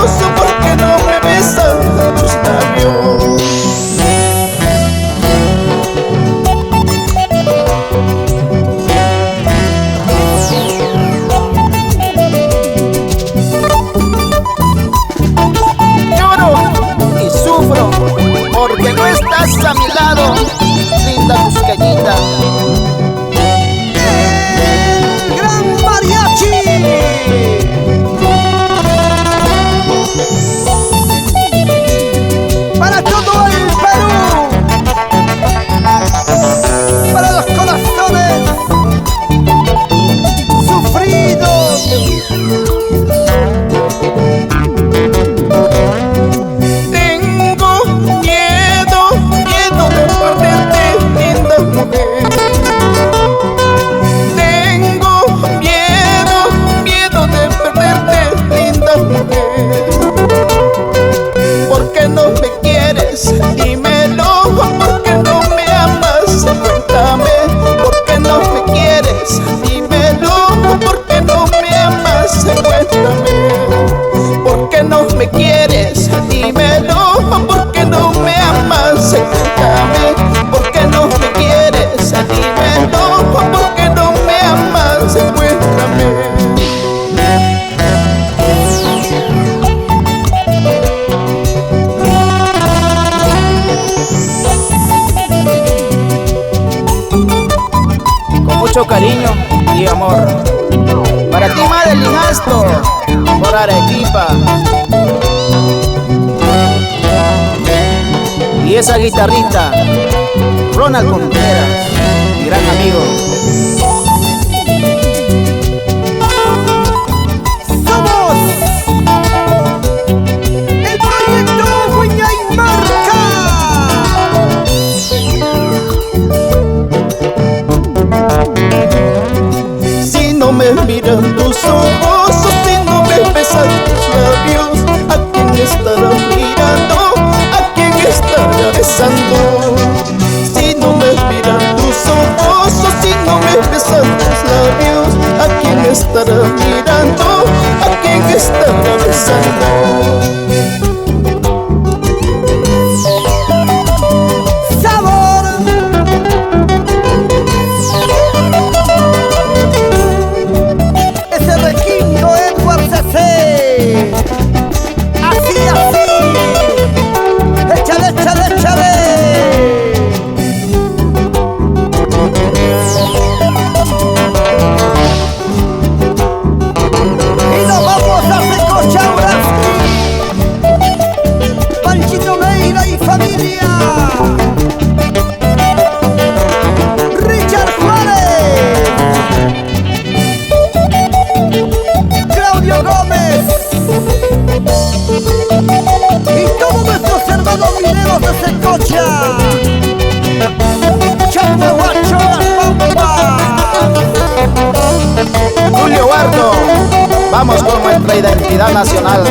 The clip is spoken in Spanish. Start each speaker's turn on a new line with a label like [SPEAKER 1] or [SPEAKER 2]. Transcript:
[SPEAKER 1] sofoso, porque no me besan tus labios. Porque no estás a mi lado, linda cusqueñita.
[SPEAKER 2] ¡El gran mariachi! Para todo el Perú, para los corazones sufridos.
[SPEAKER 1] ¿Por qué no me quieres? Dímelo. ¿Por qué no me amas? Cuéntame. ¿Por qué no me quieres? Dímelo. ¿Por qué no me amas? Cuéntame. ¿Por qué no me quieres? Dímelo. ¿Por qué no me amas? Cuéntame. ¿Por qué no me quieres? Dímelo. ¿Por qué no me amas? Cuéntame. Mucho cariño y amor para ti, Madeline Astor, por Arequipa. Y esa guitarrita, Ronald Contreras, mi gran amigo.
[SPEAKER 2] Somos el proyecto Huella y Marca.
[SPEAKER 1] Si no me miran tus ojos, si no me besan tus labios, ¿a quién estará mirando? ¿A quién estará besando? Si no me miran tus ojos, si no me besan tus labios, ¿a quién estará mirando? ¿A quién estará besando?
[SPEAKER 2] Y todos nuestros hermanos mineros de Secocha, Chapehuacho, Las Pampas.
[SPEAKER 1] Julio Bardo, vamos con nuestra identidad nacional.